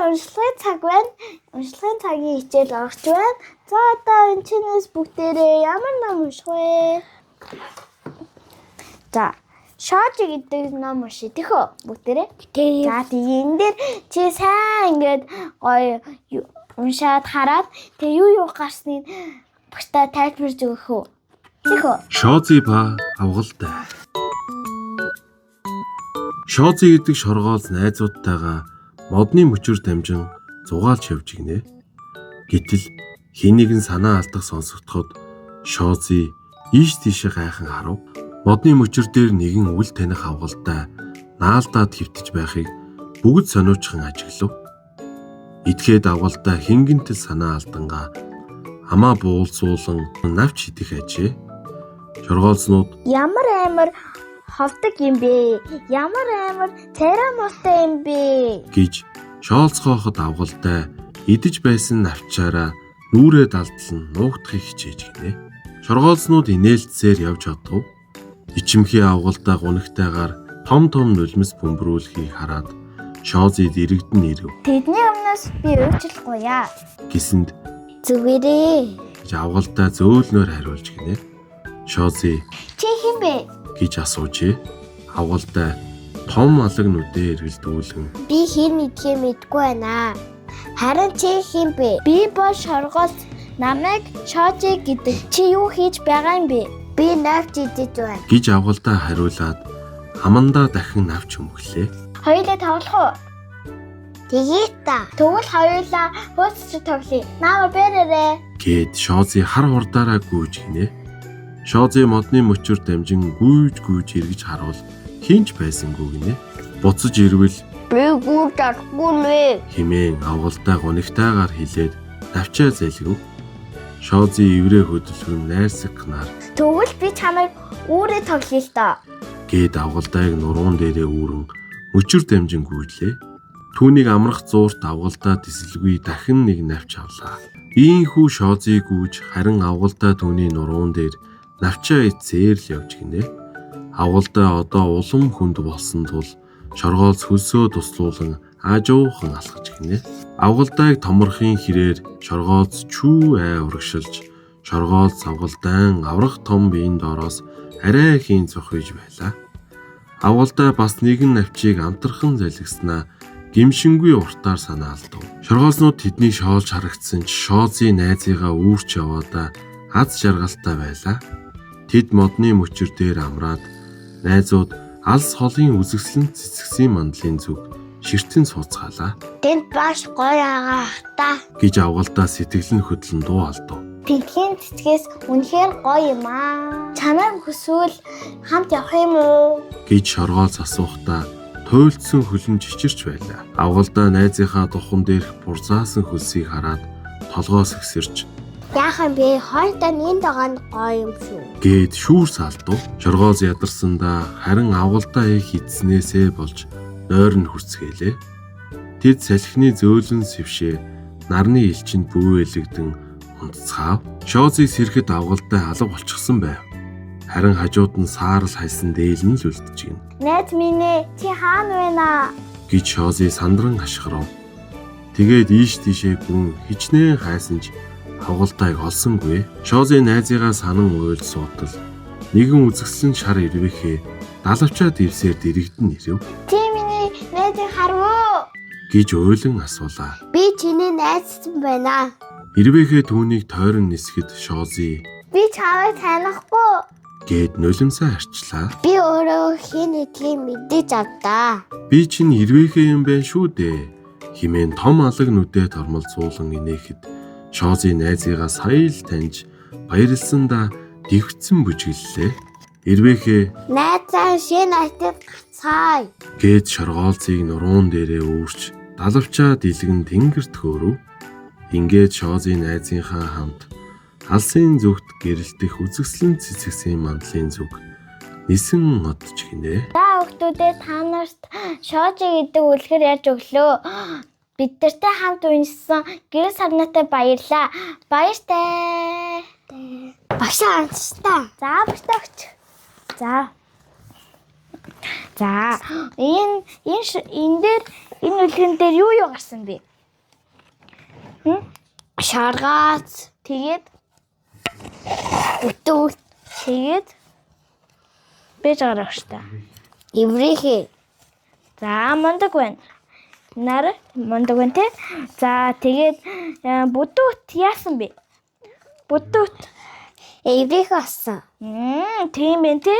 уншлагын цаг байна. Уншлагын цагийн хичээл орж байна. За одоо энэ чинээс бүгдээрээ ямар ном унших вэ? За, Шоожи гэдэг ном уншидэх үү? Бүгдээрээ. За, тэгээ энэ дээр чи сайн ингээд гоё уншаад хараад тэгээ юу гарсныг багтаа тайлбарж өгөх үү? Тэхүү. Шози ба авгалтай. Шози гэдэг шоргоолз найзуудтайгаа модны мөчөр дамжин зугаалж явж игнэ. Гэтэл хин нэгэн санаа алдах сонсогдоход Шози ийш тийшээ гайхан харав. Модны мөчөр дээр нэгэн үл таних авгалтай наалдаад хөвтөж байхыг бүгд сониучхан ажиглав. Идгээд авгалтай хингэнтэл санаа алдангаа амаа буулзуулан навч идэх ажээ. Шоргоолзнууд Ямар амар ховдог юм бэ? Ямар амар царай муутай юм бэ? гэж шоолцооход авгалтай идэж байсан навчаараа нүрээ далдлан нуугдахыг хичээж гинэ. Шоргоолзнууд инээлтсээр явж чадав. Ичимхий авгалтай гунигтайгаар том нулимс бөмбөрүүлэхийг хараад Шозид иргэдэн ирэв. Тэдний өмнөөс би уучлахгүй яа. Гэсэнд Зүгээрээ. гэж авгалтай зөөлнөөр хариулж гинэ. Шози Чи хэн бэ? гэж асуужээ. Авгалтай том алаг нүдээ эргэлдүүлэн Би хэн гэдгийг мэдгүй байна. Харин чи хэн бэ? Би бол шоргоолт. Намайг Шоожи гэдэг. Чи юу хийж байгаа юм бэ? Би навч идэж байна. гэж авгалтай хариулаад амандаа дахин навч өмглөө. Хоёулаа тоглох уу? Тэгээ та. Тэгвэл хоёулаа хөөцч тоглоё. Наава бэрээрээ. Гэт Шози хар хурдаараа гүйж гинэ. Шози модны мөчөр дамжин гүйж эргэж харуул хинч байсангүй гинэ. Буцаж ирвэл Би гүйж чадахгүй нэ. химэн авгалтай гунигтайгаар хилээд навчаа зэлгэв. Шози иврээ хөдөлгөн найрсагнаар Тэгвэл би чамайг үүрээ тоглоё л доо. гээд авгалтайг нуруунд дээрээ үүрэн мөчөр дамжин гүйжлээ. Түүнийг амрах зуурт авгалтаа тисэлгүй дахин нэг навч авлаа. Ийхүү Шози гүйж харин авгалтай түүний нуруунд дээр навчаа эцээр л явж гинэ. Авгалтай одоо улам хүнд болсон тул шоргоолц хөлсөө туслуулан аажуухан алхаж гинэ. Авгалтайг томорхын хэрээр шоргоолц чүү урагшилж шоргоолц авгалтай аврах том биеийн доороос арай хийн цохиж байлаа. Авгалтай бас нэгэн навчийг амтархан залгиснаа гимшингүй уртаар санаа алдав. Шоргоолцнууд тэднийг шоолж харагдсан ч Шози найзыгаа үүрч яваадаа аз жаргалтай байлаа. Тэд модны мөчөр дээр амраад найзууд алс холын үзэсгэлэн цэцгсэн мандлын зүг ширтэн сууцгаалаа. Тэнд бааш гоё агаах та. гэж авгалтай сэтгэлэн хөдлөн дуу алдав. Тэдхийн цэцгээс үнэхээр гоё юм аа. Чамайг хүсвэл хамт явах юм уу? гэж шоргоолц асуухтаа туйлдсан хөлн чичирч байлаа. Авгалтай найзынхаа духан дээрх бурзаасан хөлсийг хараад толгоос ихсэрч Яахан би хойдоо нэнд байгаа нь гоё юм шүү. гээд шүүрс алдав. Шоргоолц ядарсандаа харин авгалтай их эдснээсээ болж нойр нь хүрцгээлээ. Тэд салхины зөөлөн сэвшээ нарны элчинд бүүэлэгдэн унтцгаав. Шозиг сэрхэд авгалтай алга болчихсон байв. Харин хажууд нь саарл хайсан дээл нь л үлдэж гин. Найз минь ээ, чи хаана байна? гэж Шози сандран хашгирав. Тэгээд ийш тийшээ гүн хичнээн хайсан ч авгалтайг олсонгүй. Шози найзыгаа санан уйл суутал нэгэн үзэгсэн шар ирвэхээ далавчаад ивсээр дэрэгдэн ирэв. Чи миний найзыг харав. гэж уйлан асуулаа. Би чиний найз байна. Ирвэхээ түүнийг тойрон нисгэд Шози Би чамайг танихгүй. гээд нулимсаа арчлаа. Би өөрөө хэн гэдгийг мэдэж авдаа. Би чинь ирвэхээ юм байна шүү дээ. Химэн том алаг нүдээ тормолзуулан инээхэд Шози найзыгаа сая л таньж баярлсандаа дэвхцэн бүжгэллээ. Ирвэхээ Найзаа шинэ айтад гацгаая. гээд шоргоолцыг нуруунд дээрээ үүрч далавчаа дэлгэн тэнгэрт хөөрөв. Ингээд Шози найзынхаа хамт алсын зүгт гэрэлтэх үзэсгэлэн цэцгсэн мандлын зүг нисэн одж гинэ. За хүүхдүүдээ та нарт Шоожи гэдэг үлгэр яаж өглөө. Бид нартай хамт уншсан гэр сарнаатай баярлаа. Баяртай. Багшаа анчтай. За багшаа өгч. За. За энэ дээр энэ үлгэн дээр юу гарсан бэ? Шаргац. Тэгээд Бүтүүт. тэгээд бэж гарах штэ. Еврейхэ. За мундаг байна. Нар мундаг байна те. За тэгээд бүдүүт яасан бэ? Бүдүүт. Еврейхэ асан. Тийм байх те.